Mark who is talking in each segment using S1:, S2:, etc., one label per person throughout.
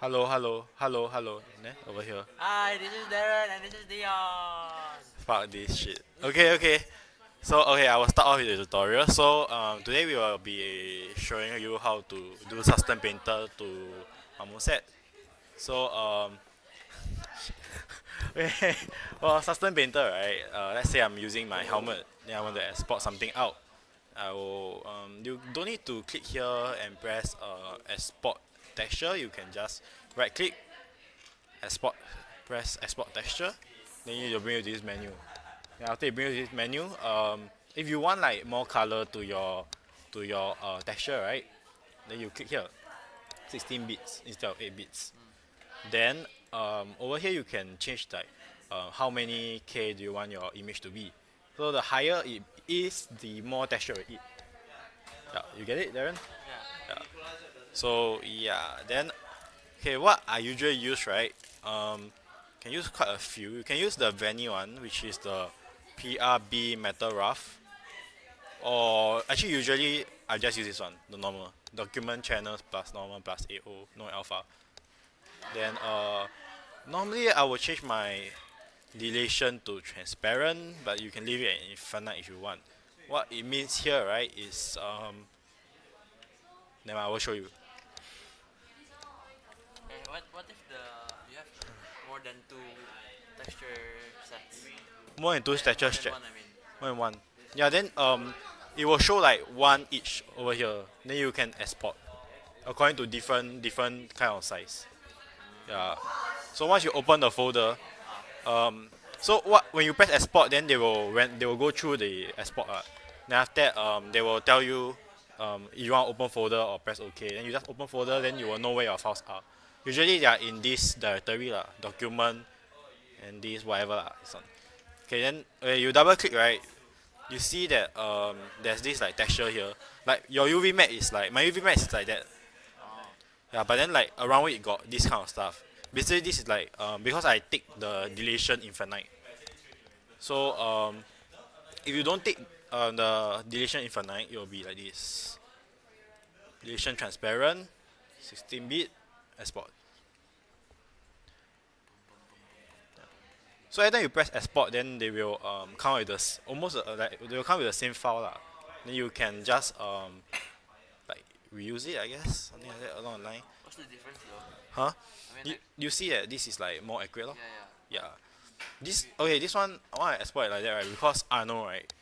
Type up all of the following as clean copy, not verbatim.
S1: Hello, hello, hello, hello. Over here.
S2: Hi, this is Darren and this is Dion.
S1: Fuck this shit. Okay. So I will start off with the tutorial. So today we will be showing you how to do custom painter to Marmoset. So okay, well, custom painter, right? Let's say I'm using my helmet, then I want to export something out. I will you don't need to click here and press export texture. You can just right click, export, press export texture. Then you'll bring you to this menu. Then after you bring you to this menu, if you want like more color to your texture, right? Then you click here, 16 bits instead of 8 bits. Then over here you can change like how many K do you want your image to be. So the higher it is, the more texture it is. Yeah, you get it, Darren?
S2: Yeah.
S1: Yeah. So yeah, then okay, what I usually use, right? Can use quite a few. You can use the Vanny one, which is the PRB Metal Rough, or actually usually I just use this one, the normal document channels plus normal plus AO, no alpha. Then normally I will change my dilation to transparent, but you can leave it at infinite if you want. What it means here, right, is then I will show you.
S2: Okay, what if you have more than two texture sets?
S1: More than two
S2: More
S1: textures
S2: than
S1: check.
S2: one, I mean.
S1: More than one. Yeah, then it will show like one each over here. Then you can export according to different kind of size. Yeah. So once you open the folder, um, so what when you press export, then they will go through the export. Then after that, they will tell you if you want to open folder or press OK. Then you just open folder, then you will know where your files are. Usually they are in this directory lah, document and this whatever lah. This one. Okay, then you double click, right. You see that there's this like texture here. Like your UV map is like my UV map is like that.
S2: Oh.
S1: Yeah, but then like around it got this kind of stuff. Basically, this is like because I take the dilation infinite. So if you don't take the dilation infinite, it will be like this. Dilation transparent, 16-bit, export. So every time you press export, then they will come with this almost like they will come with the same file lah. Then you can just like reuse it, I guess, something like that along the line.
S2: What's the difference though?
S1: Huh?
S2: I mean,
S1: You,
S2: like,
S1: you see that this is like more accurate, lor?
S2: yeah,
S1: Yeah. This okay. This one I want to export it like that, right? Because I know, right.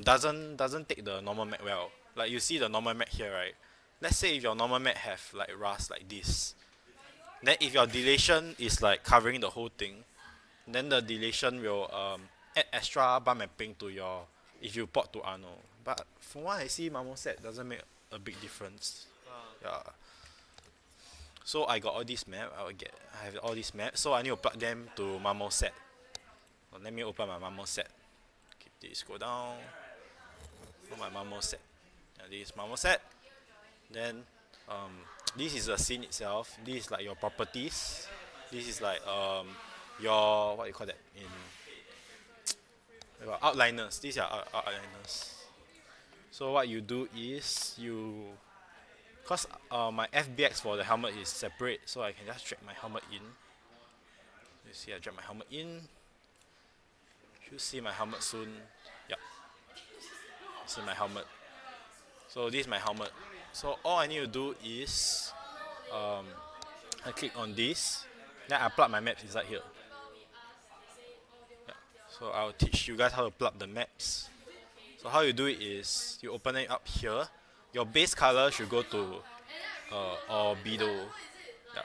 S1: Doesn't take the normal map well. Like you see the normal map here, right? Let's say if your normal map have like rust like this, then if your dilation is like covering the whole thing, then the dilation will add extra bar mapping to your if you port to Arno. But from what I see, Marmoset doesn't make a big difference.
S2: yeah.
S1: Yeah. So I got all these map. I have all these maps. So I need to plug them to Marmoset. So let me open my Marmoset. Keep this, go down. Oh, my Marmoset. This is Marmoset. Then um, this is the scene itself. This is like your properties. This is like your what you call that in your outliners. These are outliners. So what you do is you, cause my FBX for the helmet is separate, so I can just drag my helmet in. You see, I drag my helmet in. Should see my helmet soon. Yep, see my helmet. So this is my helmet. So all I need to do is I click on this, then I plug my maps inside here. Yeah. So I'll teach you guys how to plug the maps. So how you do it is you open it up here. Your base color should go to albedo. Yeah.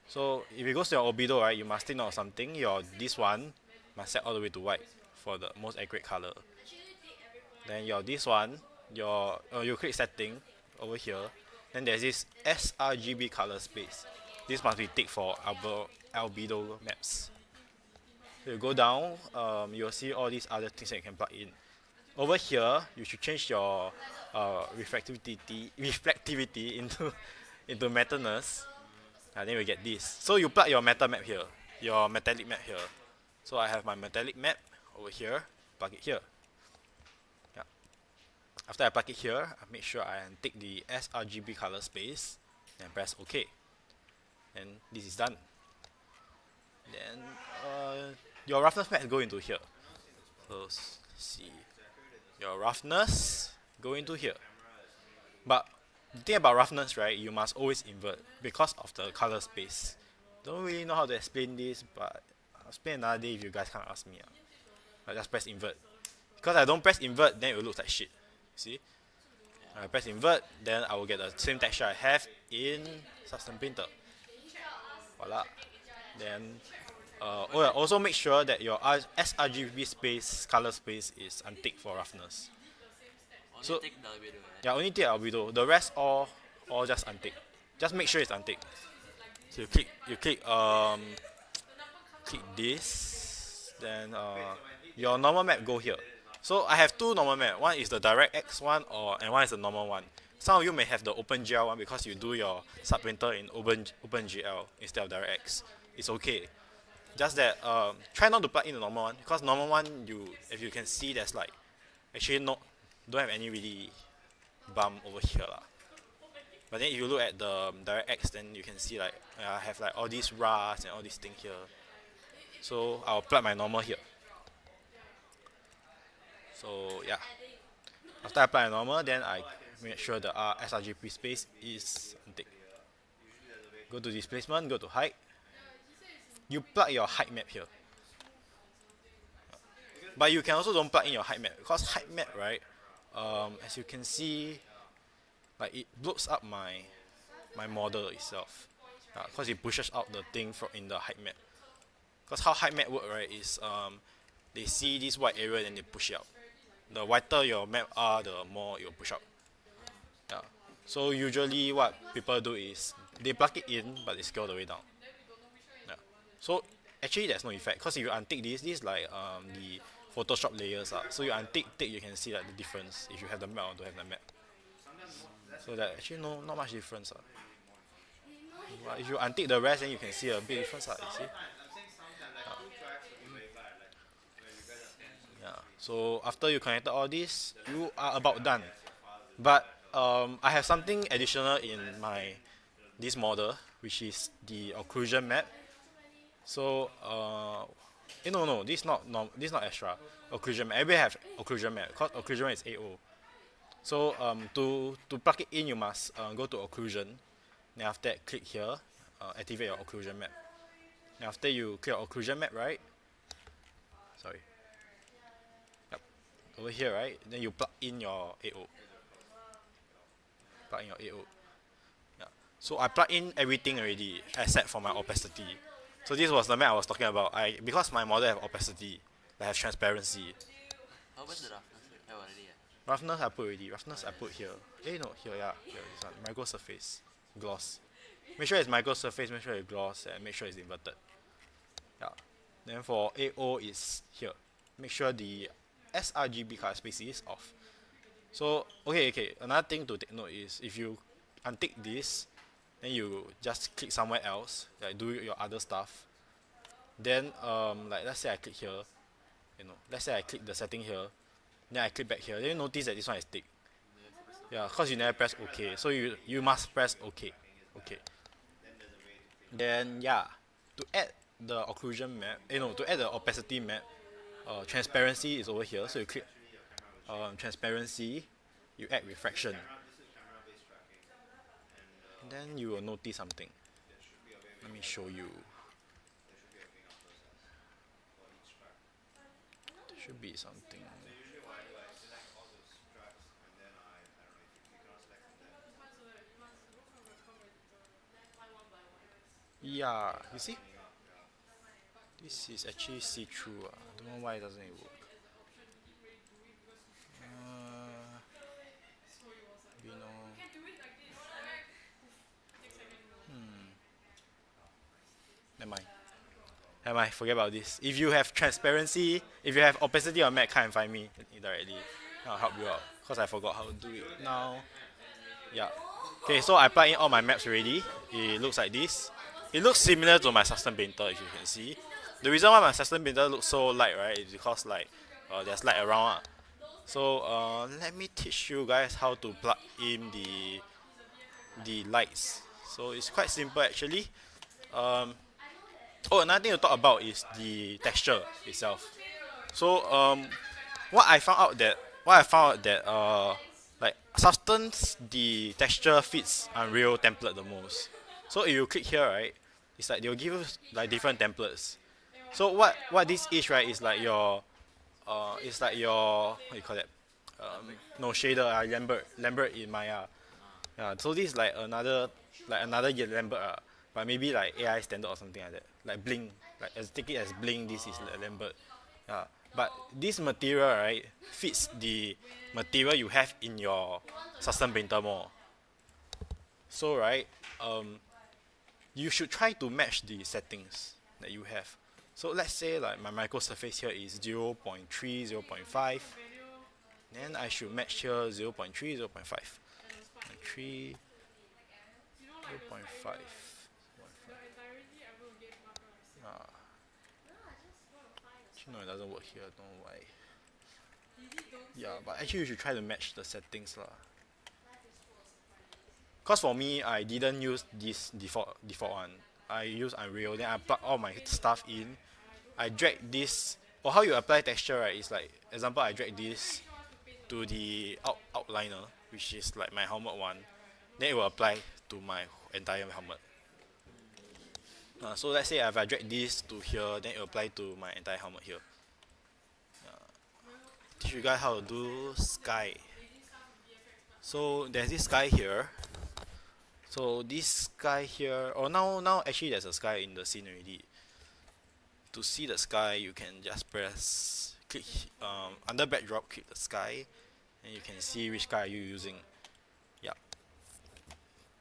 S1: So if it goes to your albedo, right, you must take note of something. Your this one must set all the way to white for the most accurate color. Then your this one, your you click setting over here. Then there's this sRGB color space. This must be ticked for albedo maps. So you go down, you'll see all these other things that you can plug in. Over here, you should change your reflectivity into metalness. And then we get this. So you plug your metal map here, your metallic map here. So I have my metallic map over here, plug it here. Yeah. After I plug it here, I make sure I take the sRGB color space and press OK. and this is done. Then your roughness map go into here. So see, your roughness go into here. But the thing about roughness, right, you must always invert because of the color space. Don't really know how to explain this, but I'll explain another day if you guys can't ask me. I just press invert. Because I don't press invert, then it will look like shit. See? I press invert, then I will get the same texture I have in Custom Painter. Voila. Then oh yeah, also make sure that your sRGB space, color space is unticked for roughness.
S2: Only
S1: So
S2: take the albedo, right?
S1: yeah, only tick albedo. The rest all just untick. Just make sure it's unticked. So you click this, then your normal map go here. So I have two normal map. One is the DirectX one, and one is the normal one. Some of you may have the OpenGL one because you do your subpainter in OpenGL instead of DirectX. It's okay. Just that try not to plug in the normal one because normal one if you can see there's like actually don't have any really bump over here lah. But then if you look at the DirectX, then you can see like I have like all these rust and all these things here. So I'll plug my normal here. So yeah, after I apply a normal, then I make sure the sRGB space is unticked. Go to displacement, go to height. You plug your height map here. But you can also don't plug in your height map because height map, right? As you can see, like it blows up my model itself. Because it pushes out the thing from in the height map. Because how height map work, right, is they see this white area and they push it out. The whiter your map are, the more it will push out. Yeah. So usually what people do is they plug it in, but they scale the way down. Yeah. So actually there's no effect because if you untick this is like the Photoshop layers are. So you untick, you can see like the difference if you have the map or don't have the map. So that actually not much difference. But if you untick the rest, then you can see a big difference. You see. Yeah. So after you connected all this, you are about done. But I have something additional in this model, which is the occlusion map. So no, this is not extra. Occlusion map. Everybody have occlusion map because occlusion map is AO. So to plug it in, you must go to occlusion. Then after that, click here, activate your occlusion map. Then after you click your occlusion map, right? Sorry. Yep. Over here, right? Then you plug in your AO. Plug in your AO. Yeah. So I plug in everything already except for my opacity. So this was the map I was talking about. Because my model have opacity, I have transparency.
S2: How about the roughness? Oh, already, yeah.
S1: Roughness I put already. Roughness I put here. No, here, yeah. Here, this one. Micro surface. Gloss. Make sure it's micro surface, make sure it's gloss, and make sure it's inverted. Yeah. Then for AO is here. Make sure the sRGB color space is off. So okay. Another thing to take note is if you untick this, then you just click somewhere else, like do your other stuff. Then like let's say I click here, let's say I click the setting here, then I click back here. Then you notice that this one is tick. Yeah, because you never press OK. So you must press OK. Okay. Then yeah, to add the occlusion map, to add the opacity map, transparency is over here. So you click transparency, you add refraction. Then you will notice something. Let me show you. There should be something. Yeah, you see? This is actually see-through. I don't know why it doesn't work. You know. Never mind. Forget about this. If you have transparency, if you have opacity on map, come and find me directly. I'll help you out. Because I forgot how to do it now. Yeah. Okay, so I plug in all my maps already. It looks like this. It looks similar to my custom painter, if you can see. The reason why my custom painter looks so light, right, is because like there's light around. So let me teach you guys how to plug in the lights. So it's quite simple actually. Um, oh, another thing to talk about is the texture itself. So what I found out that like substance the texture fits Unreal template the most. So if you click here, right, it's like they'll give you like different templates. So what this is, right, is like your it's like your what you call that, no shader, Lambert in Maya.
S2: Ah,
S1: Yeah, so this is like another Lambert, but maybe like AI standard or something like that. Like Blink, like as take it as Blink, this is like Lambert. Yeah, but this material, right, fits the material you have in your custom painter more. So right, um, you should try to match the settings that you have. So let's say like my micro surface here is 0. 0.3, 0.5. Then I should match here 0. 0.3, 0. 0.5. 3, 0.5. Actually, no, it doesn't work here. Don't know why. Yeah, but actually you should try to match the settings lah. Cause for me, I didn't use this default one. I use Unreal. Then I plug all my stuff in. I drag this. Or how you apply texture, right? It's like example, I drag this to the outliner, which is like my helmet one. Then it will apply to my entire helmet. So let's say if I drag this to here, then it will apply to my entire helmet here. Teach you guys how to do sky. So there's this sky here. So this sky here, or now actually there's a sky in the scene already. To see the sky, you can just press click under backdrop, click the sky, and you can see which sky are you using. Yeah.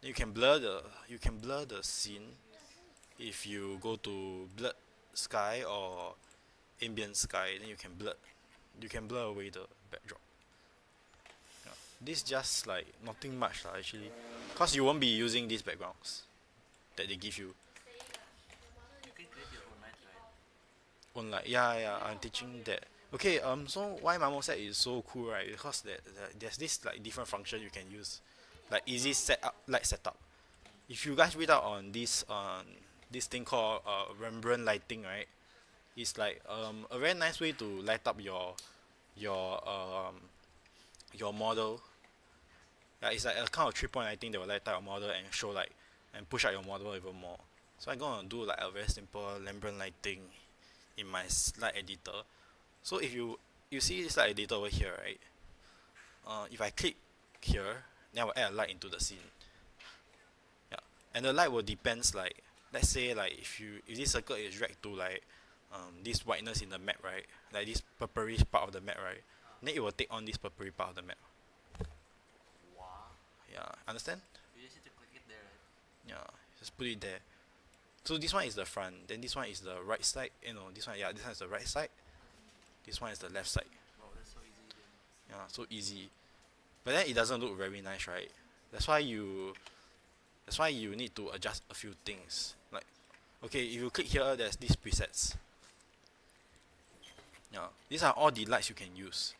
S1: You can blur the scene if you go to blurred sky or ambient sky. Then you can blur away the backdrop. Yeah. This just like nothing much lah actually, cause you won't be using these backgrounds that they give you.
S2: you can create your own light, right?
S1: On like yeah, I'm teaching that. Okay, so why Marmoset is so cool, right? Because there's this like different function you can use, like easy setup, light setup. If you guys read out on this thing called Rembrandt lighting, right? It's like a very nice way to light up your your model. Yeah, it's like a kind of 3 point lighting that will light up your model and show like and push out your model even more. So I'm gonna do like a very simple Rembrandt lighting in my slide editor. So if you see this slide editor over here, right? If I click here, then I will add a light into the scene. Yeah, and the light will depends like, let's say like if this circle is dragged to like this whiteness in the map, right? Like this purplish part of the map, right? Then it will take on this purplish part of the map.
S2: Wow.
S1: Yeah, understand?
S2: You just need to click it there, right?
S1: Yeah, just put it there. So this one is the front, then this one is the right side. This one, yeah, this one is the right side. This one is the left side.
S2: Wow, that's so easy then.
S1: Yeah, so easy. But then it doesn't look very nice, right? That's why you need to adjust a few things. Like, okay, if you click here, there's these presets. Yeah, these are all the lights you can use.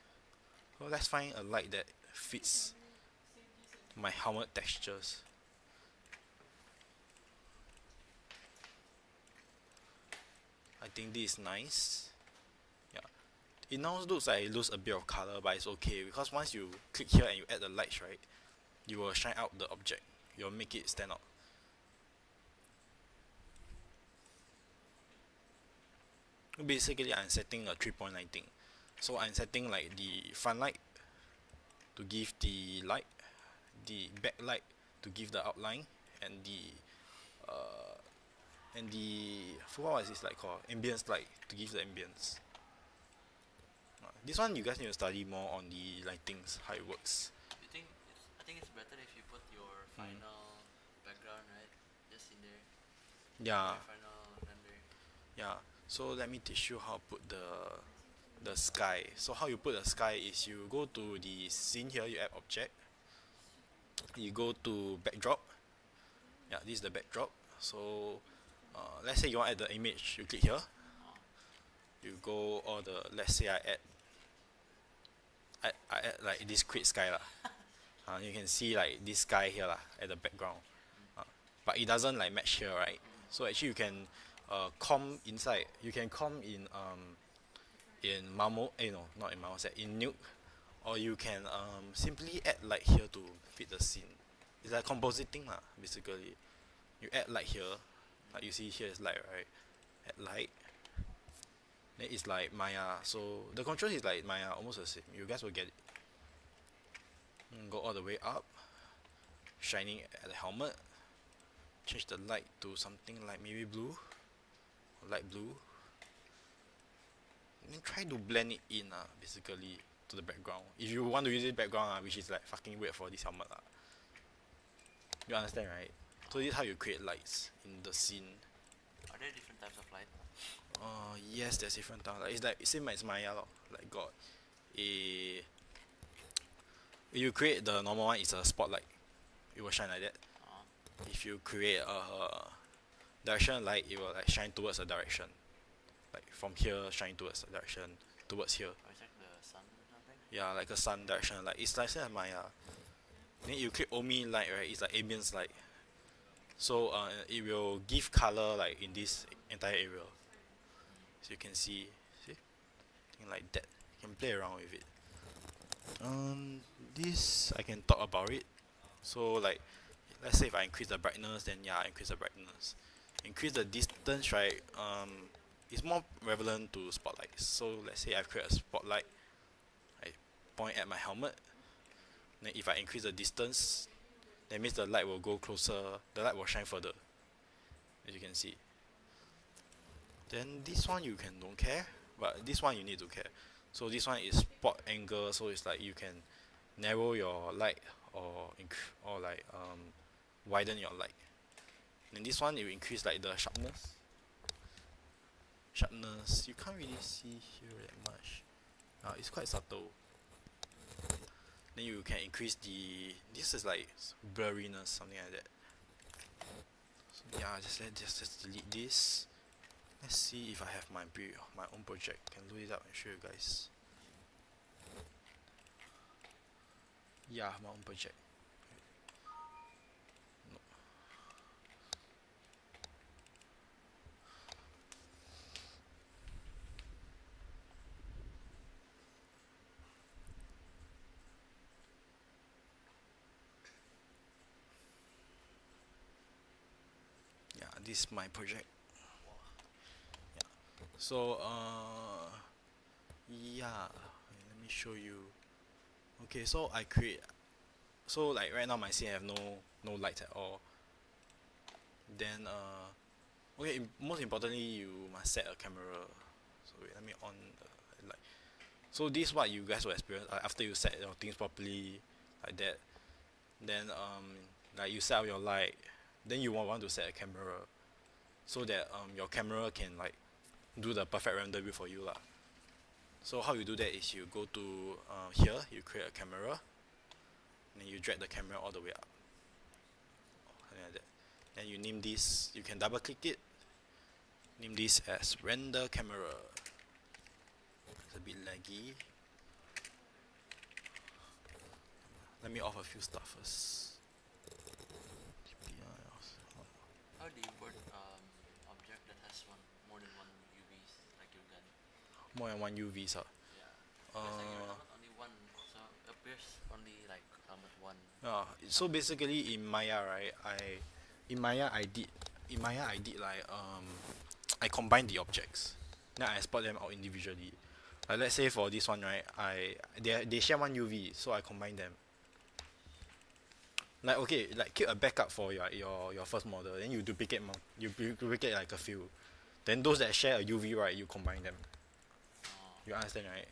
S1: So let's find a light that fits my helmet textures. I think this is nice. Yeah, it now looks like it loses a bit of color, but it's okay because once you click here and you add the lights, right, you will shine out the object. You'll make it stand out. Basically, I'm setting a 3 point lighting. So I'm setting like the front light to give the light, the back light to give the outline, and the I forgot what is this light called, ambience light to give the ambience. This one you guys need to study more on the lightings, how it works.
S2: I think it's better if you put your final background, right? Just in there.
S1: Yeah,
S2: Your final render.
S1: yeah. So let me teach you how to put the sky. So how you put the sky is you go to the scene here, you add object, you go to backdrop. Yeah, this is the backdrop. So let's say you want to add the image, you click here, you go all the, let's say I add like this quick sky lah. You can see like this sky here lah at the background, but it doesn't like match here, right? So actually you can com inside. You can com in Marmo no, not in Marmoset, in Nuke, or you can simply add light here to fit the scene. It's like compositing lah, basically. You add light here, like you see here is light, right? Add light. Then it's like Maya. So the control is like Maya, almost the same. You guys will get it. Go all the way up, shining at the helmet. Change the light to something like maybe blue, light blue. And then try to blend it in, basically, to the background. If you want to use this background, which is like fucking weird for this helmet, you understand, right? So this is how you create lights in the scene.
S2: Are there different types of light?
S1: Yes, there's different types. Like, it's like same as Maya, lor. Like got a. You create the normal one, it's a spotlight. It will shine like that. If you create a direction light, it will like shine towards a direction. Like from here, shine towards the direction, towards here.
S2: Or is like the sun or something?
S1: Yeah, like a sun direction. Like it's like same as Maya. Then you click Omi light, right? It's like ambience light. So it will give color like in this entire area. So you can see thing like that. You can play around with it. This I can talk about it. So like, let's say if I increase the brightness, then yeah, I increase the brightness. Increase the distance, right? It's more relevant to spotlights. So let's say I create a spotlight. I point at my helmet. Then if I increase the distance, that means the light will go closer. The light will shine further, as you can see. Then this one you can don't care, but this one you need to care. So this one is spot angle. So it's like you can narrow your light or like widen your light. And this one you increase like the sharpness. You can't really see here that much. It's quite subtle. Then you can increase this is like blurriness, something like that. So yeah, just delete this. Let's see if I have my own project. Can load it up and show you guys. Yeah, my own project. No. Yeah, this is my project. Yeah. So yeah, let me show you. Okay, so I create. So like right now my scene have no lights at all. Then okay, most importantly you must set a camera. So wait, let me on the light. So this is what you guys will experience after you set your things properly, like that. Then like you set up your light. Then you want to set a camera, so that your camera can like do the perfect render view for you lah. So how you do that is you go to here, you create a camera, and then you drag the camera all the way up, something like that. Then you name this, you can double click it, name this as render camera. It's a bit laggy. Let me off a few stuff first.
S2: How do you word object that has more than one UVs, like your gun?
S1: More than one UV, so.
S2: Yeah. Because like your helmet only one, so it appears only like helmet one.
S1: So basically in Maya, right, in Maya I did like I combine the objects. Then I export them out individually. Like let's say for this one, right, they share one UV, so I combine them. Like okay, like keep a backup for your first model, then you duplicate like a few. Then those that share a UV, right, you combine them. You understand, right?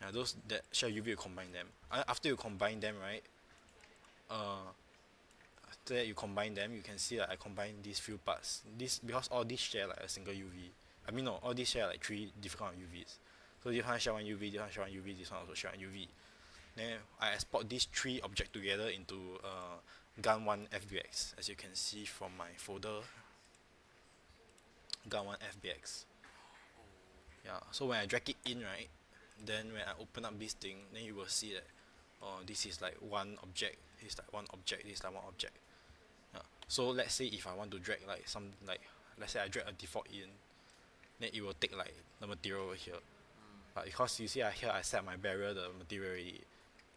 S1: Yeah, those that share UV, you combine them. After you combine them, right, after that you combine them, you can see that I combine these few parts. This because all these share like a single UV. I mean no, all these share like 3 different kind of UVs. So this one share one UV, this one share one UV, this one also share one UV. Then I export these 3 objects together into Gun 1 FBX, as you can see from my folder. Gun 1 FBX. Yeah, so when I drag it in, right, then when I open up this thing, then you will see that this is like one object, this is like one object, this is like one object. Yeah. So let's say if I want to drag like some like let's say I drag a default in, then it will take like the material over here. But because you see here I set my barrier the material already,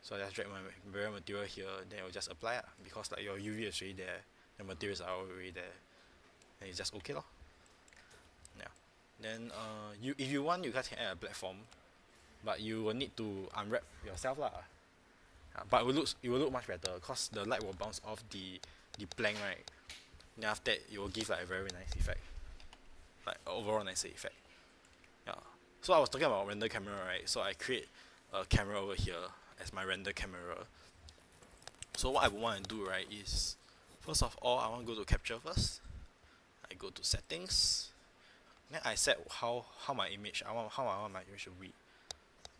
S1: so I just drag my barrier material here, then it will just apply because like your UV is already there, the materials are already there, and it's just okay lor. Yeah. Then you if you want you guys can add a platform, but you will need to unwrap yourself lah. But it will look much better because the light will bounce off the plank, right? Then after that it will give like a very nice effect, like overall nicer effect. Yeah. So I was talking about render camera, right? So I create a camera over here as my render camera. So what I want to do, right, is first of all I want to go to capture first. I go to settings. Then I set how my image how I want my image to be.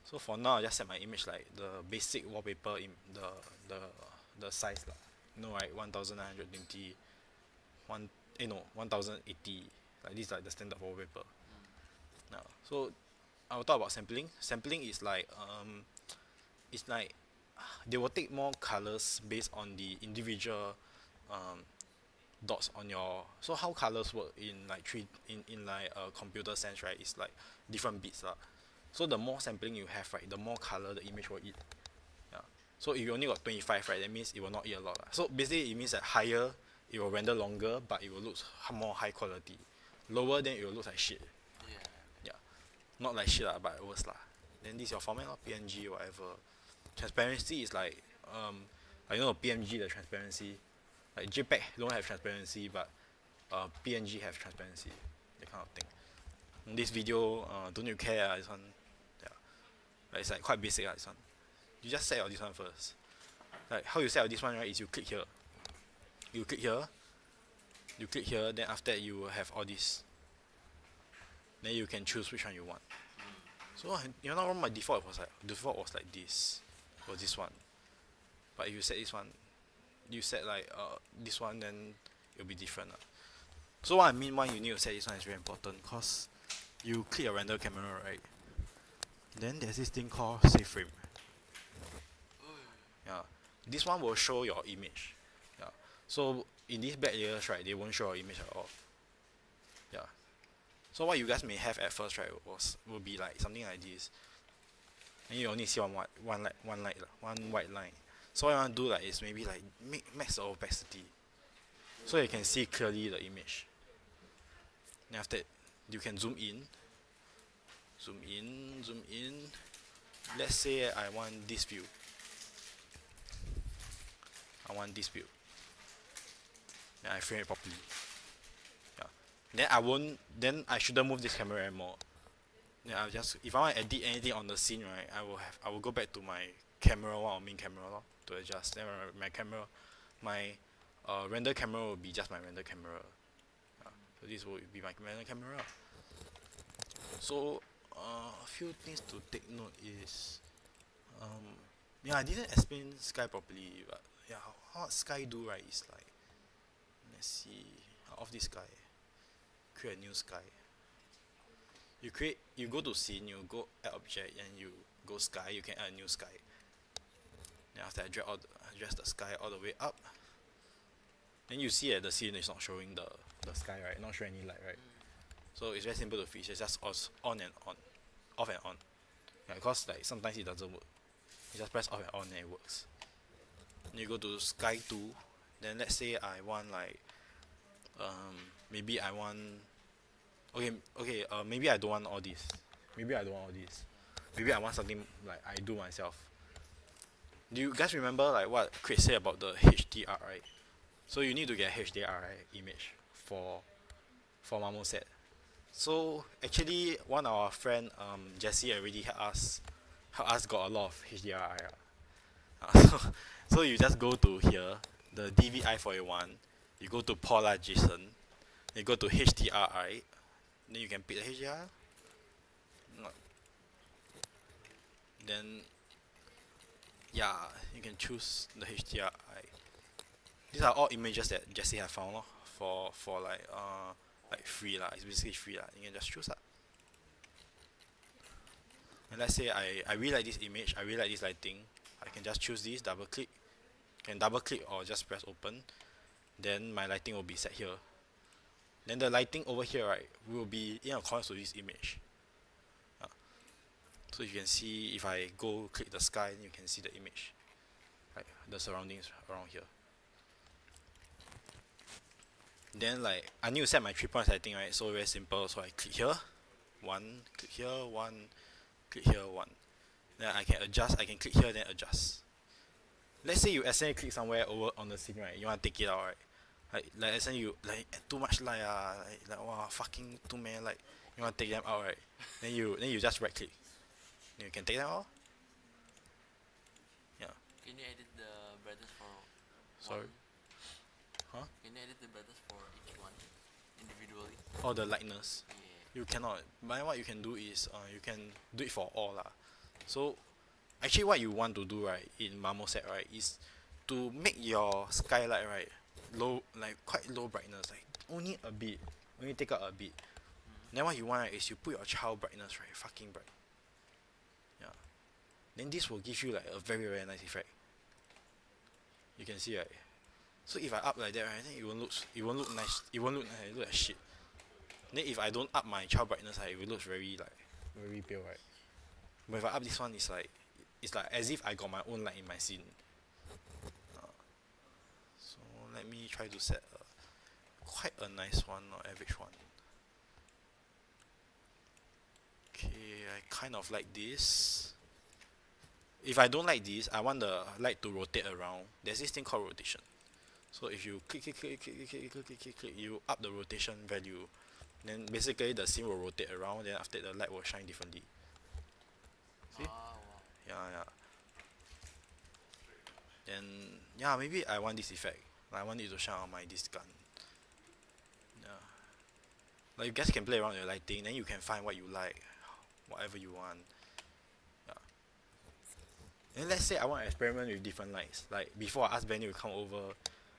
S1: So for now I just set my image like the basic wallpaper in the the size lah. You know, right, 1920 no 1080, like this, like the standard wallpaper. Now so I will talk about sampling. Sampling is like it's like they will take more colors based on the individual um, dots on your. So how colors work in like in like a computer sense, right? It's like different bits lah. So the more sampling you have, right, the more color the image will eat. Yeah. So if you only got 25, right, that means it will not eat a lot lah. So basically it means that higher it will render longer, but it will look more high quality. Lower, then it will look like shit.
S2: Yeah.
S1: Yeah. Not like shit lah, but worse lah. Then this is your format lah, PNG whatever. Transparency is like I know PNG the transparency. Like JPEG don't have transparency, but PNG have transparency. That kind of thing. In this video, don't you care this one. Yeah. Like, it's like quite basic this one. You just set your this one first. Like how you set your this one, right, is you click here. You click here. You click here, then after that you will have all this. Then you can choose which one you want. So you're not wrong, my default was like this. Or this one. But if you set this one, you set like this one, then it'll be different. So what I mean why you need to set this one is very important, because you click a render camera, right? Then there's this thing called save frame. Yeah. This one will show your image. Yeah. So in these back layers, right, they won't show your image at all. Yeah. So what you guys may have at first, right, will be like something like this. And you only see one white line. So what I want to do like is maybe like max the opacity, so you can see clearly the image. Then after that, you can zoom in. Let's say I want this view. Then I frame it properly. Yeah. Then I shouldn't move this camera anymore. Then I'll just, if I want to edit anything on the scene, right, I will go back to my camera one or main camera to adjust. Then my render camera will be just my render camera. So this will be my render camera. So a few things to take note is yeah, I didn't explain sky properly, but yeah, how sky do, right, is like, let's see, off this sky, create a new sky. You go to scene, you go add object, and you go sky, you can add a new sky. Then after I drag the sky all the way up, then you see that the scene is not showing the sky, right, not showing any light, right. So it's very simple to fix. It's just on and on, off and on. Yeah, because like sometimes it doesn't work. You just press off and on and it works. Then you go to sky 2. Then let's say I want like maybe I want maybe I don't want all this. Maybe I want something like I do myself. Do you guys remember like what Chris said about the HDR, right? So you need to get HDR, right, image for Marmoset. So actually one of our friend Jesse already helped us got a lot of HDR. So you just go to here, the DVI 481, you go to Polar JSON, you go to HDRI, then you can pick the HDR. Then yeah, you can choose the HDRI. These are all images that Jesse have found for like free lah. It's basically free lah. You can just choose that. And let's say I really like this image, I really like this lighting, I can just choose this, double click. You can double click or just press open. then my lighting will be set here. Then the lighting over here, right, will be in accordance to this image. Uh, so you can see if I go click the sky, then you can see the image, like the surroundings around here. Then like I need to set my 3 point lighting, right? So very simple. So I click here, one, click here, one, click here, one. Then I can adjust. I can click here, then adjust. Let's say you accidentally click somewhere over on the scene, right? You want to take it out, right? Like accidentally you like too much light, like wow, fucking too many light. You want to take them out, right? Then you just right click. Then you can take them out. Yeah.
S2: Can you edit the brightness for
S1: Sorry.
S2: one?
S1: Huh?
S2: Can you edit the brightness for each one individually?
S1: Or the lightness.
S2: Yeah.
S1: You cannot. But what you can do is you can do it for all lah. So actually what you want to do right in Marmoset right is to make your skylight right low, like quite low brightness, like only a bit, only take out a bit. Then what you want right, is you put your child brightness right fucking bright. Yeah. Then this will give you like a very very nice effect. You can see right. So if I up like that right, then it won't look nice. It won't look nice. It look like shit. Then if I don't up my child brightness right, it will look very like very pale right. But if I up this one, it's like as if I got my own light in my scene. So let me try to set quite a nice one or average one. Okay, I kind of like this. If I don't like this, I want the light to rotate around. There's this thing called rotation. So if you click, you up the rotation value, then basically the scene will rotate around. Then after that, the light will shine differently. See?
S2: Wow.
S1: Yeah. Then yeah, maybe I want this effect. Like, I want it to shine on my this gun. Yeah. Like you guys can play around with your lighting, then you can find what you like, whatever you want. Yeah. And let's say I want to experiment with different lights. Like before I ask Benny to come over,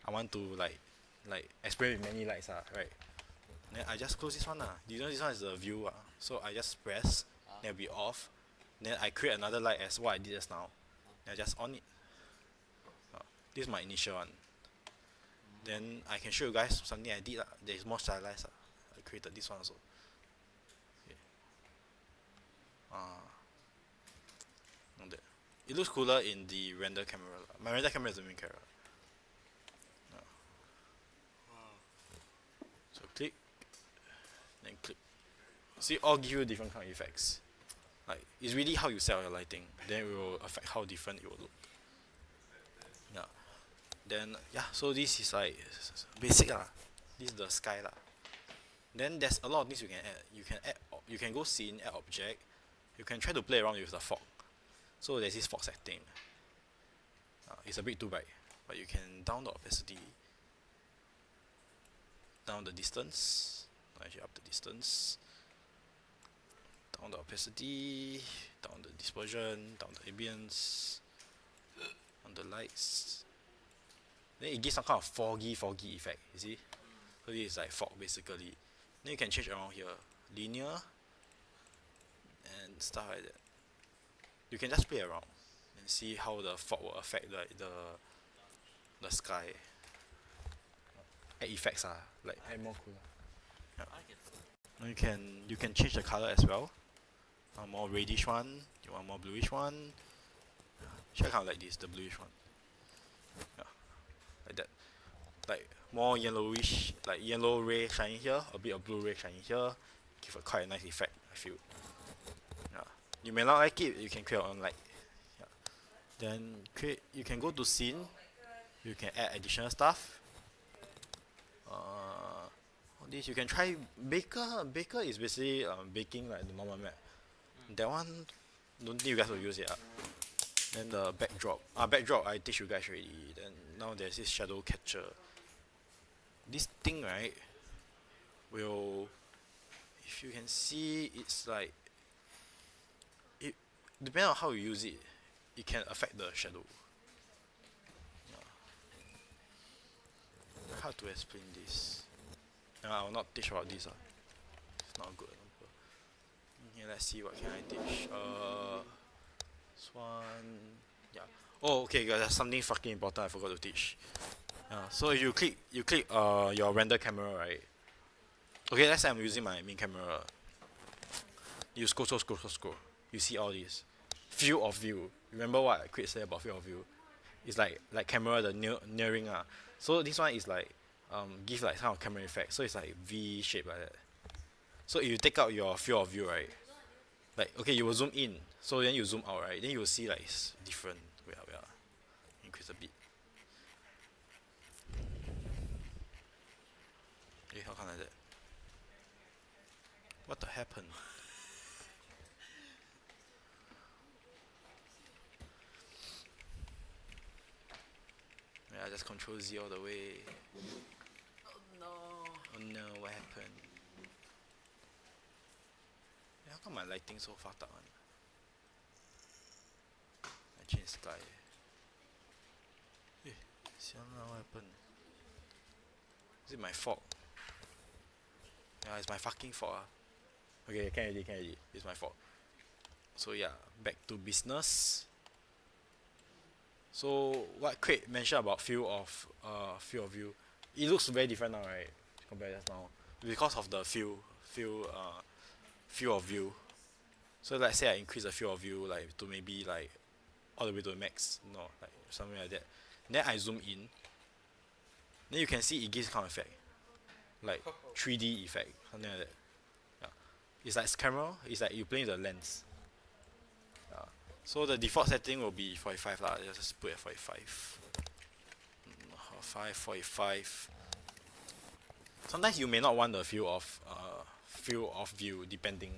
S1: I want to like experiment with many lights, right? Then I just close this one. You know this one is the view. So I just press, then it'll be off. Then I create another light as what I did just now. Then I just on it. This is my initial one. Then I can show you guys something I did. There is more stylized. I created this one also. Okay. Not that. It looks cooler in the render camera. My render camera is the main camera. So click, then click. See, all give you different kind of effects. Like it's really how you set your lighting, then it will affect how different it will look. Yeah. Then yeah, so this is like basic lah. This is the sky lah. Then there's a lot of things you can add. You can go scene, add object. You can try to play around with the fog. So there's this fog setting. It's a bit too bright, but you can down the opacity, down the distance. Actually up the distance. Down the opacity, down the dispersion, down the ambience, on the lights. Then it gives some kind of foggy effect, you see? So this is like fog basically. Then you can change around here, linear and stuff like that. You can just play around and see how the fog will affect like the sky. Add effects like add more cooler.
S2: I like it.
S1: Now you can change the color as well. More reddish one, you want more bluish one. Should I kind of like this, the bluish one. Yeah, like that. Like more yellowish, like yellow ray shining here, a bit of blue ray shining here. Give a quite a nice effect, I feel. Yeah. You may not like it, you can create your own light. Yeah. Then you can go to scene, you can add additional stuff. All this you can try Baker. Baker is basically baking like the normal map. That one, don't think you guys will use it. Then the backdrop. Backdrop I teach you guys already. Then now there's this shadow catcher. This thing right will, if you can see, it's like it depending on how you use it, it can affect the shadow. Yeah. How to explain this? I will not teach about this. It's not good. Okay, let's see what can I teach. This one, yeah. Oh, okay, guys, there's something fucking important I forgot to teach. So if you click your render camera, right? Okay, let's say I'm using my main camera. You scroll. You see all these field of view. Remember what Chris said about field of view? It's like camera the nearing ah. So this one is like give like some camera effect. So it's like V shape like that. So if you take out your field of view, right? Like okay, you will zoom in. So then you zoom out, right? Then you will see like it's different. Wait, increase a bit. Okay, how come like that? What the happened? Yeah, just control Z all the way.
S2: Oh no.
S1: Oh no, what happened? Yeah, how come my lighting so fucked up one? I change sky. Eh, what happened? Is it my fault? Yeah, it's my fucking fault. Okay, can already. It's my fault. So yeah, back to business. So what Craig mentioned about field of view, it looks very different now, right? Compared to just now, because of the field of view. So let's say I increase the field of view like to maybe like all the way to the max, no, like something like that. Then I zoom in. Then you can see it gives kind of effect, like 3D effect, something like that. Yeah. It's like camera. It's like you playing the lens. Yeah. So the default setting will be 45 lah. Just put at 45. 45. Sometimes you may not want the field of view depending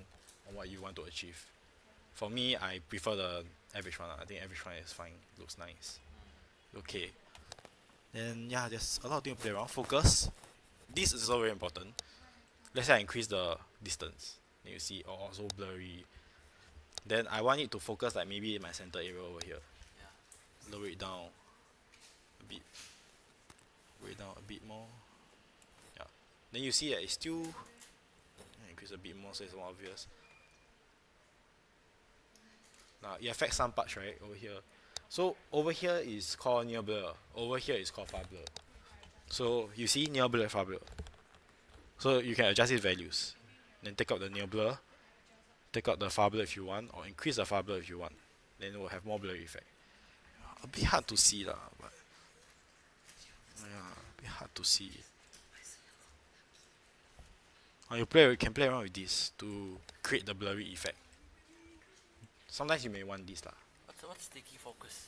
S1: on what you want to achieve. For me, I prefer the average one. I think average one is fine. Looks nice. Okay. Then yeah, there's a lot of things to play around. Focus. This is also very important. Let's say I increase the distance. Then you see so blurry. Then I want it to focus like maybe in my center area over here.
S2: Yeah.
S1: Lower it down a bit. Lower it down a bit more. Yeah. Then you see that it's still increase a bit more so it's more obvious. Now it affects some parts right over here. So over here is called near blur. Over here is called far blur. So you see near blur, far blur. So you can adjust its values. Then take out the near blur, take out the far blur if you want, or increase the far blur if you want. Then it will have more blur effect. A bit hard to see lah, but yeah, a bit hard to see. You can play around with this to create the blurry effect. Sometimes you may want this lah.
S2: What's sticky focus?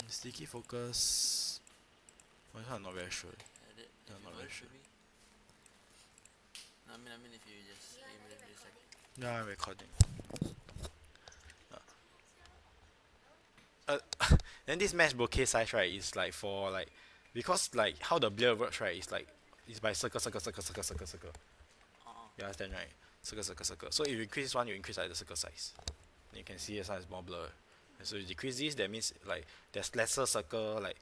S1: Sticky focus. Well, I'm not very sure.
S2: I'm
S1: not very sure.
S2: No, I mean if you just aim it just like.
S1: Yeah, I'm recording. Then this mesh bouquet size right is like for like because like how the blur works right is like it's by circle. You understand right? Circle. So if you increase one, you increase like the circle size. Then you can see the size is more blur. And so you decrease this, that means like there's lesser circle, like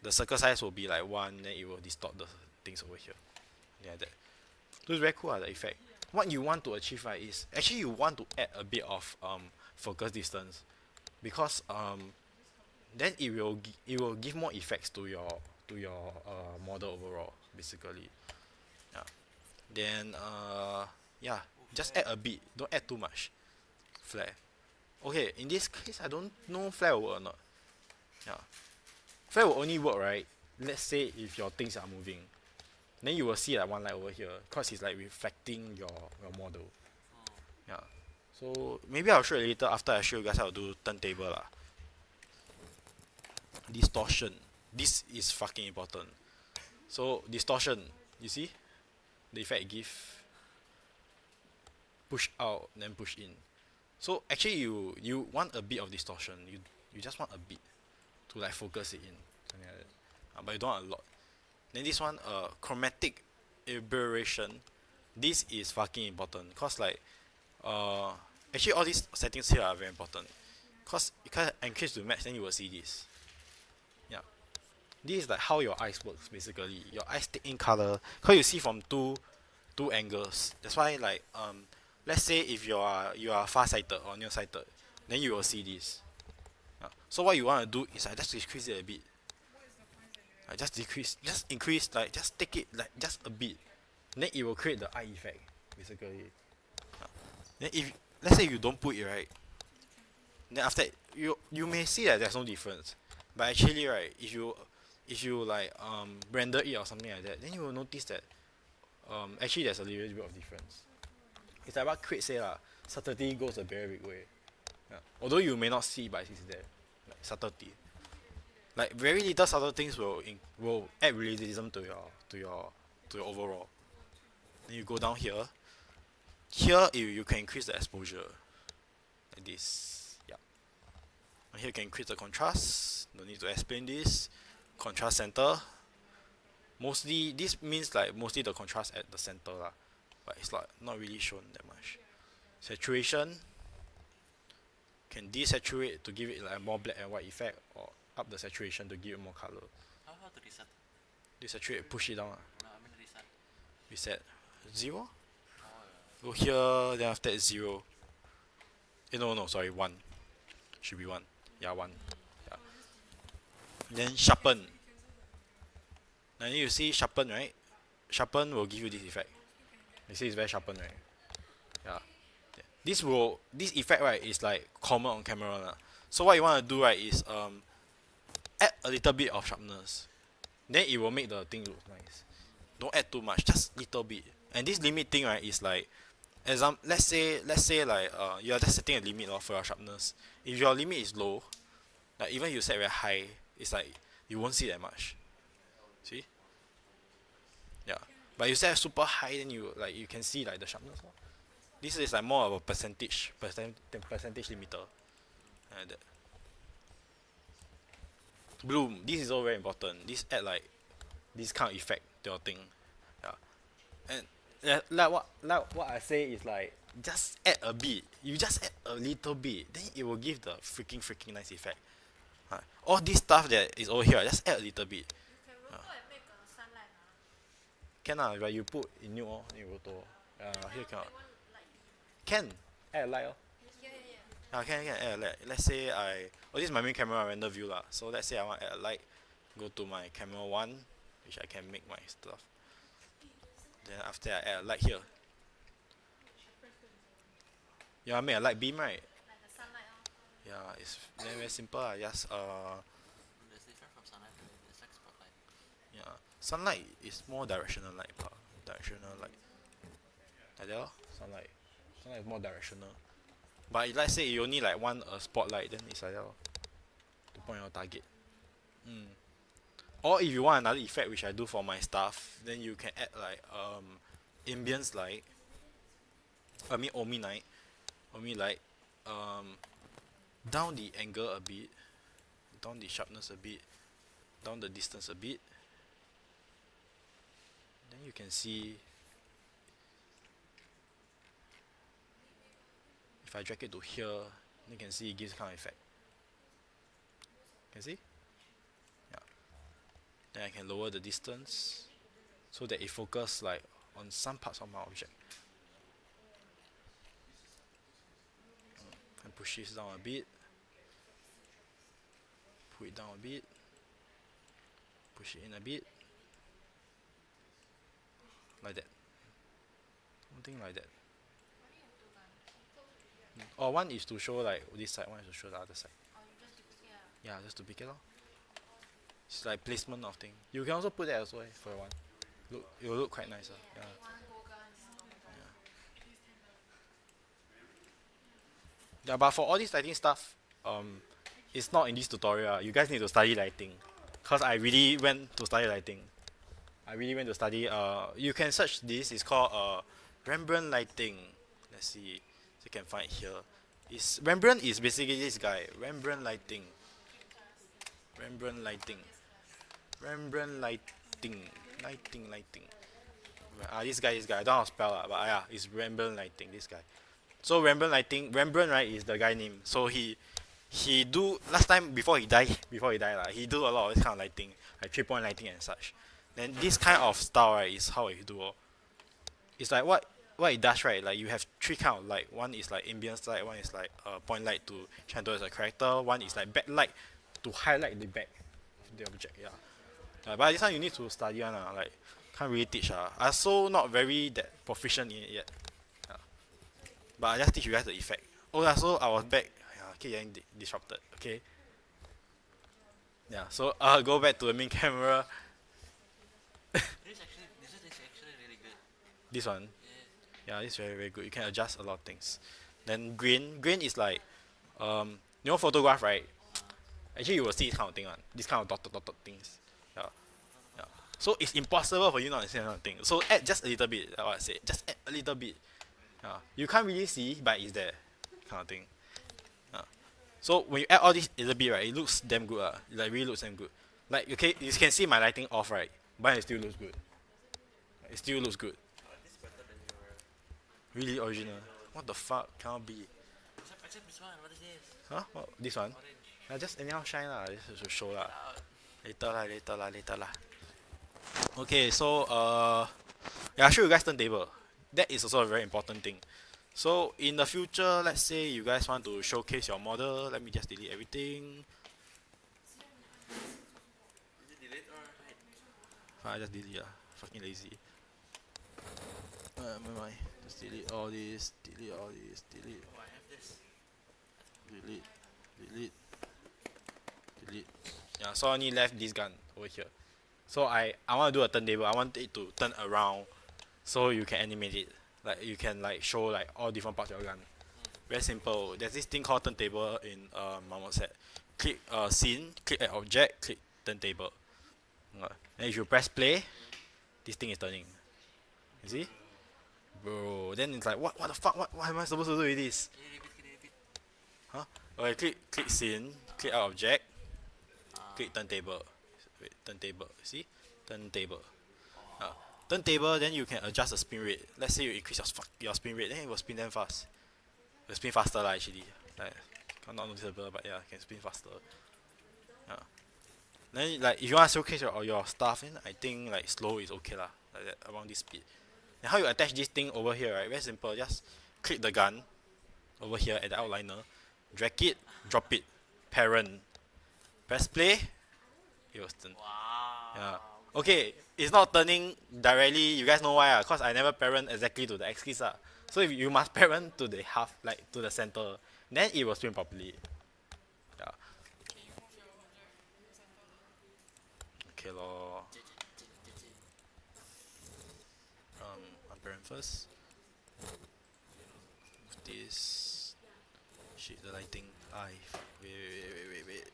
S1: the circle size will be like 1, then it will distort the things over here. Yeah, that. So it's very cool the effect. What you want to achieve right is actually you want to add a bit of focus distance because then it will give more effects to your model overall basically. Yeah. Then yeah, just add a bit, don't add too much flare. Okay, in this case I don't know flare will work or not. Yeah. Flare will only work right, let's say if your things are moving. Then you will see like one light over here because it's like reflecting your model. Yeah. So maybe I'll show you later after I show you guys how to do turntable lah. Distortion. This is fucking important. So distortion, you see? The effect give push out then push in. So actually you want a bit of distortion. You just want a bit to like focus it in. Something like that. But you don't want a lot. Then this one chromatic aberration. This is fucking important. Cause like actually all these settings here are very important. Cause you can increase to match then you will see this. Yeah. This is like how your eyes works basically. Your eyes take in color. Cause you see from two angles. That's why like let's say if you are far sighted or near sighted, then you will see this. Yeah. So what you want to do is I just decrease it a bit. Just decrease, just increase, like just take it like just a bit. Then it will create the eye effect, basically. Then if let's say you don't put it right, then after that, you may see that there's no difference, but actually right, if you like render it or something like that, then you will notice that actually there's a little bit of difference. It's like what Craig say lah, subtlety goes a very big way. Yeah. Although you may not see, but it's there, like subtlety. Like very little subtle things will add realism to your overall. Then you go down here. Here you can increase the exposure, like this. Yeah. And here you can increase the contrast. No need to explain this. Contrast center. Mostly this means like mostly the contrast at the center lah, but it's like not really shown that much. Saturation. Can desaturate to give it like a more black and white effect, or up the saturation to give it more color.
S2: How to reset?
S1: Desaturate, push it down.
S2: No, I mean reset.
S1: Reset. 0.
S2: Oh, yeah.
S1: Go here, then after that 0. No, sorry, 1. Should be 1. Yeah, 1. Yeah. Then sharpen. Now you see sharpen, right? Sharpen will give you this effect. You see it's very sharpen, right? Yeah. This effect right is like common on camera lah. So what you want to do right is add a little bit of sharpness. Then it will make the thing look nice. Don't add too much, just little bit. And this limit thing right is like let's say like you are just setting a limit for your sharpness. If your limit is low, like even if you set very high, it's like you won't see that much. See? Yeah. But you set super high, then you can see like the sharpness. This is like more of a percentage limiter. Like that. Bloom. This is all very important. This add like this kind of effect to your thing. Yeah. And like what I say is like just add a bit. You just add a little bit, then it will give the freaking nice effect. All this stuff that is over here, just add a little bit. Can lah, but you put in new then you roto. Here cannot. Can add a light can add a light. Let's say this is my main camera render view lah. So let's say I want to add a light. Go to my camera 1, which I can make my stuff. Then after I add a light here. Yeah, I make a light beam, right? Yeah, it's very simple lah. Just
S2: It's different from sunlight. It's like spotlight.
S1: yeah, sunlight is more directional light. Directional light. Like that. Sunlight is more directional. But if let's say you only like want a spotlight, then it's like that to point your target. Or if you want another effect, which I do for my stuff, then you can add like ambience light. I mean Omi light. Down the angle a bit, down the sharpness a bit, down the distance a bit. Then you can see. If I drag it to here, you can see it gives kind of effect. Can see? Yeah. Then I can lower the distance so that it focuses like on some parts of my object. And push this down a bit. Put it down a bit. Push it in a bit. Like that. Something like that. Or one is to show like this side, one is to show the other side. Yeah, just to pick it up. It's like placement of thing. You can also put that as well for one. It will look quite nicer. Yeah. Yeah, but for all this lighting stuff, it's not in this tutorial. You guys need to study lighting, cause I really went to study lighting. You can search this. It's called Rembrandt lighting. Let's see. You can find it here. Rembrandt is basically this guy. Rembrandt lighting. This guy. I don't know how to spell but yeah, it's Rembrandt lighting. This guy. So Rembrandt right is the guy name. So he do last time before he die he do a lot of this kind of lighting, like 3-point lighting and such. Then this kind of style right is how he do. It's like what it does right. Like you have 3 kind of light. One is like ambience light. One is like point light to shine towards a character. One is like backlight to highlight the back of the object. Yeah. But this one you need to study one like can't really teach I also not very that proficient in it yet. Yeah. But I just teach you guys the effect. Oh yeah, so I was back. Yeah, okay, getting disrupted. Okay. Yeah, so go back to the main camera.
S2: This is actually really good.
S1: This one.
S2: Yeah.
S1: Yeah, it's very very good. You can adjust a lot of things. Then grain is like photograph right? Actually you will see this kind of thing this kind of dot things. Yeah. Yeah. So it's impossible for you not to see another thing. So add just a little bit, like what I said. Just add a little bit. Yeah. You can't really see, but it's there. Kind of thing. Yeah. So when you add all this little bit right, it looks damn good. It like really looks damn good. Like okay, you can see my lighting off right, but it still looks good. It still looks good.
S2: This is better than your.
S1: Really original. What the fuck? Cannot be.
S2: Except this one. What is this?
S1: Huh? What, this one?
S2: Orange.
S1: Yeah, just anyhow shine lah. This is to show lah.
S2: Out.
S1: Later lah. Okay, so yeah, I'll show you guys turntable. That is also a very important thing. So in the future, let's say you guys want to showcase your model. Let me just delete everything.
S2: Is it delete or hide?
S1: I just delete. Fucking lazy. Never mind. Just delete all this. Delete all this. Delete.
S2: Oh, I have this.
S1: Delete. Delete. Delete. Yeah. So I only left this gun over here. So I want to do a turntable. I want it to turn around, so you can animate it. Like you can like show like all different parts of your gun. Very simple. There's this thing called turntable in Marmoset. Click scene, click at object, click turntable. And if you press play, this thing is turning. You see? Bro, then it's like what the fuck? What am I supposed to do with this?
S2: Can you repeat?
S1: Huh? Okay, click scene, click at object, click turntable. Wait, turntable. See? Turntable. Turntable, then you can adjust the spin rate. Let's say you increase your spin rate, then it will spin damn fast. It will spin faster actually. Like, not noticeable, but yeah, it can spin faster. Yeah. Then like if you want to showcase your stuff, then I think like slow is okay lah. Like that, around this speed. And how you attach this thing over here, right? Very simple. Just click the gun over here at the outliner, drag it, drop it, parent, press play. It was turn.
S2: Wow.
S1: Yeah. Okay, it's not turning directly. You guys know why? Cause I never parent exactly to the axis. So if you must parent to the half, like to the center, then it will spin properly. Yeah. Okay lor. Unparent first. Move this. Shit, the lighting. Wait.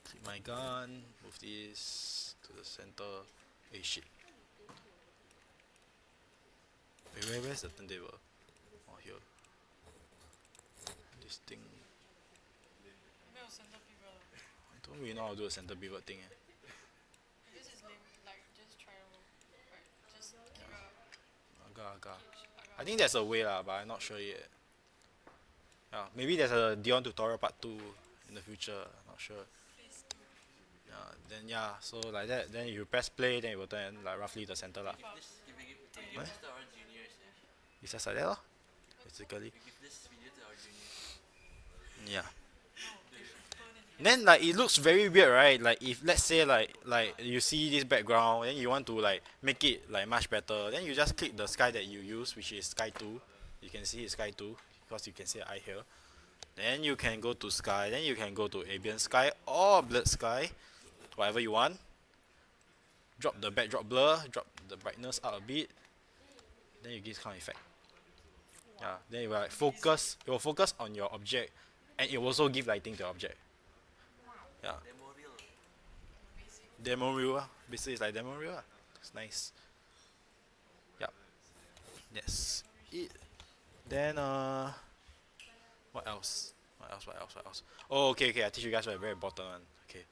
S1: Click my gun. Move this to the center. Hey shit. Wait, where's the turntable? Oh, here. This thing. I don't really know how to do a center pivot thing.
S3: This is lame. Like, just try to, right, just keep
S1: Aga. I think there's a way lah, but I'm not sure yet. Yeah, maybe there's a Dion tutorial part 2 in the future. Not sure. Yeah, so like that, then you press play, then it will turn like roughly the center lah.
S2: If you give this to our juniors, yeah.
S1: It's just like that lor, basically.
S2: You give this video to our juniors.
S1: Yeah. Then like it looks very weird, right? Like if let's say like you see this background, then you want to like make it like much better, then you just click the sky that you use, which is sky 2. You can see it's sky 2 because you can see I here. Then you can go to sky, then you can go to ambient sky or blurred sky, whatever you want. Drop the backdrop blur, drop the brightness up a bit, then you give this kind of effect. Yeah, then it will like focus. It will focus on your object, and it will also give lighting to your object. Yeah, demo reel. Basically, it's like demo reel. It's nice. Yeah, that's it. Then what else? What else? Oh, okay. I teach you guys a very important one. Okay,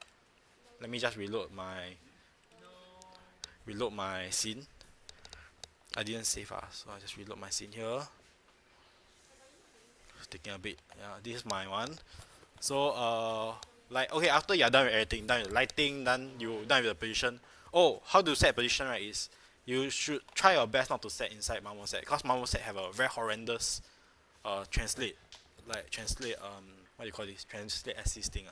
S1: let me just reload my scene. I didn't save so I just reload my scene here. It's taking a bit. Yeah, this is my one. So like okay, after you're done with everything, done with lighting, done with the position. Oh, how to set position right is you should try your best not to set inside Marmoset, because Marmoset have a very horrendous translate what do you call this, translate assist thing,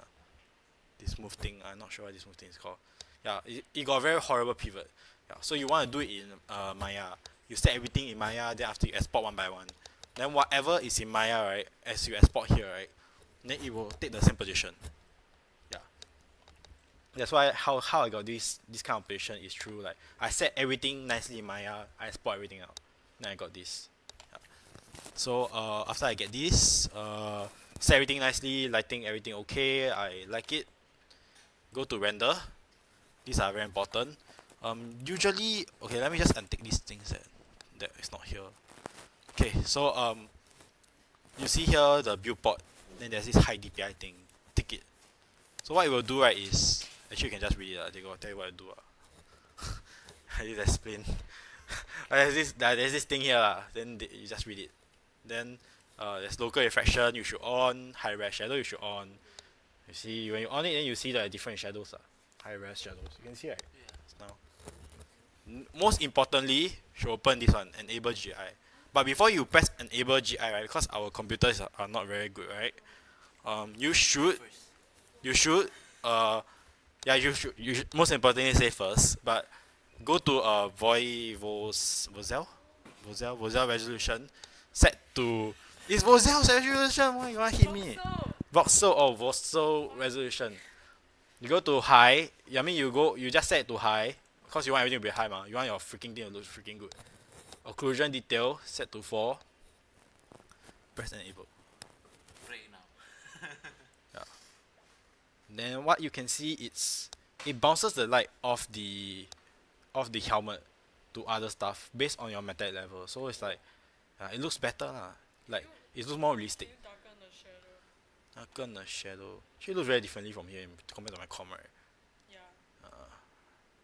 S1: this move thing. I'm not sure what this move thing is called. Yeah, it got a very horrible pivot. Yeah, so you want to do it in Maya. You set everything in Maya, then after you export one by one. Then whatever is in Maya, right, as you export here, right, then it will take the same position. Yeah. That's why how I got this kind of position is through like I set everything nicely in Maya, I export everything out. Then I got this. Yeah. So after I get this, set everything nicely, lighting everything okay, I like it. Go to render. These are very important. Usually, okay, let me just untick these things that is not here. Okay, so you see here the viewport, then there's this high DPI thing. Tick it. So what it will do, right, is actually you can just read it. They go tell you what to do. I just explain. There's this thing here, then you just read it. Then there's local refraction you should on, high res shadow you should on. You see when you on it, then you see the different shadows. High res shadows. You can see, right? Now. Most importantly, should open this one, enable GI. But before you press enable GI, right, because our computers are not very good, right? You should, yeah, you should most importantly say first, but go to Vozel resolution, set to, it's Vozel's resolution, why you want to hit me? Voxel or Voxel resolution. You go to high, I mean you just set it to high, because you want everything to be high, you want your freaking thing to look freaking good. Occlusion detail set to 4. Press enable.
S2: Right now.
S1: Yeah. Then what you can see, it bounces the light off the helmet to other stuff based on your metallic level. So it's like it looks better lah. Like it looks more realistic.
S3: Can you darken the shadow?
S1: Darken the shadow. Actually looks very differently from here compared to my com, right?
S3: Yeah.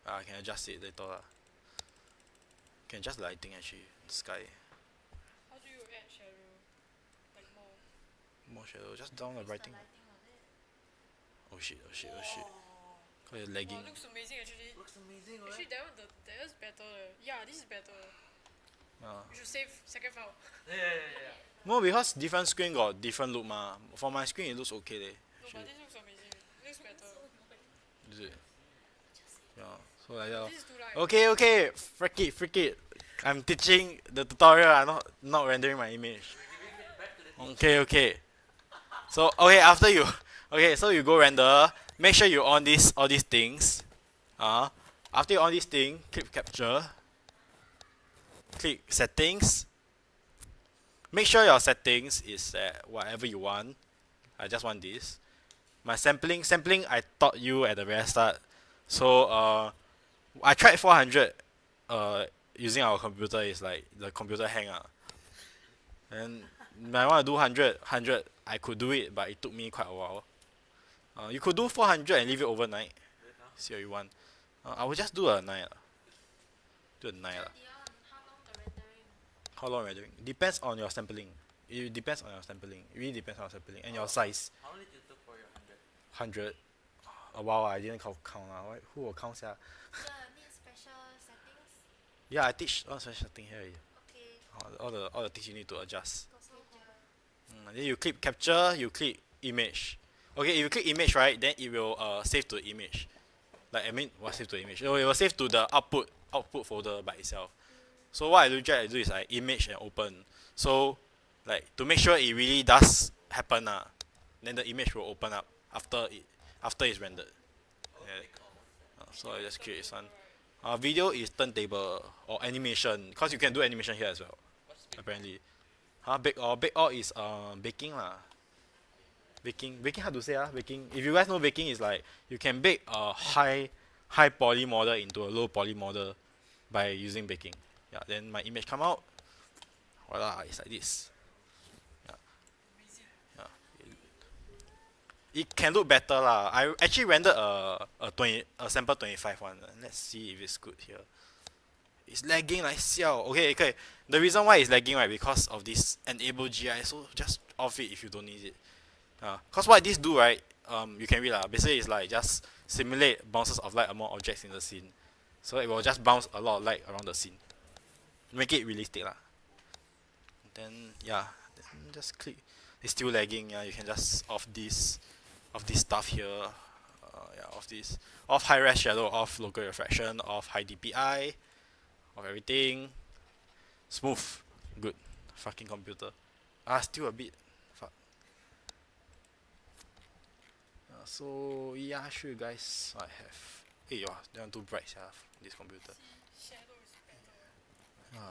S1: I can adjust it later lah. Can adjust the lighting actually. The sky.
S3: How do you add shadow? Like more?
S1: More shadow. Just down the brighting. Oh shit. Cause you're lagging.
S3: Wow, looks amazing actually.
S2: Looks amazing, right?
S3: Actually, that is better. Yeah, this is better. You should save second file.
S2: Yeah.
S1: No, because different screen got different look For my screen it looks okay leh.
S3: No, but this looks amazing. It looks better.
S1: Is it? Yeah. So like that.
S3: This is too light.
S1: Okay. Freak it. I'm teaching the tutorial. I'm not rendering my image. Okay. So after you so you go render. Make sure you on all these things. After you on this thing, click capture. Click settings. Make sure your settings is at whatever you want. I just want this. My sampling I taught you at the very start. So I tried 400 using our computer. Is like the computer hang and I want to do 100 I could do it, but it took me quite a while. You could do 400 and leave it overnight. See what you want. I will just do a night. Do a night. How long rendering? Depends on your sampling. It depends on your sampling. It really depends on your sampling and your size.
S2: How long did you took for your 100?
S1: 100. Wow, I didn't count. Who will count?
S4: Need special settings?
S1: Yeah, I teach all special thing here.
S4: Okay.
S1: All the things you need to adjust. Then you click capture. You click image. Okay, if you click image, right, then it will save to image. Like what save to image? It will save to the output folder by itself. So what I do is I image and open. So like to make sure it really does happen, then the image will open up after it's rendered. Yeah. So I just create this one. Video is turntable or animation, because you can do animation here as well. Apparently. Bake all is baking lah. Baking how to say baking. If you guys know baking is like you can bake a high poly model into a low poly model by using baking. Yeah, then my image come out. Voila, it's like this. Yeah. It can look better lah. I actually rendered a sample 25 one. Let's see if it's good here. It's lagging like siao. Okay. The reason why it's lagging, right, because of this enable GI. So just off it if you don't need it. Cause what this do, right, you can read basically it's like just simulate bounces of light among objects in the scene. So it will just bounce a lot of light around the scene. Make it realistic lah. Then just click. it's still lagging, yeah, you can just off this stuff here. Yeah, off high res shadow, off local refraction, off high DPI, off everything. Smooth. Good. Fucking computer. Still a bit. Fuck. So yeah, show you guys what I have. Hey, yo, they are too bright, yeah, this computer.
S3: See, shadow is better.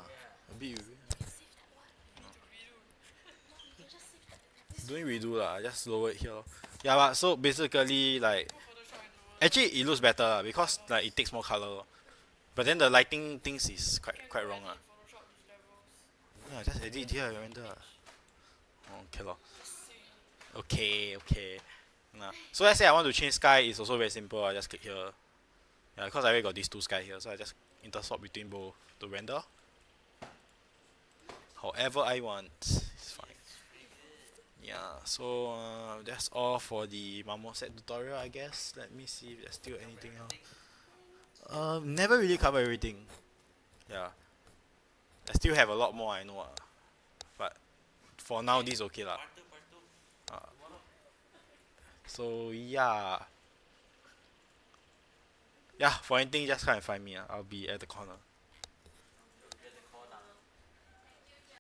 S1: A bit.
S4: Save that one.
S3: Need to redo.
S4: No, you can just save that. This
S1: Doing redo lah, just lower it here. Yeah, but so basically like
S3: Go Photoshop and lower.
S1: actually it looks better lah, because like it takes more color. But then the lighting things is
S3: Can
S1: quite
S3: go
S1: wrong lah.
S3: edit Photoshop these levels.
S1: Yeah, just edit here, render lah. Okay lor.
S3: Just see.
S1: Okay. Nah. So let's say I want to change sky, it's also very simple. I just click here. Yeah, because I already got these two sky here, so I just interswap between both to render. However I want, it's fine. Yeah, so that's all for the Marmoset tutorial, I guess. Let me see if there's still anything else. Never really cover everything. Yeah, I still have a lot more I know. But for now, this is okay lah. So yeah, for anything, just come and find me. I'll be at the corner.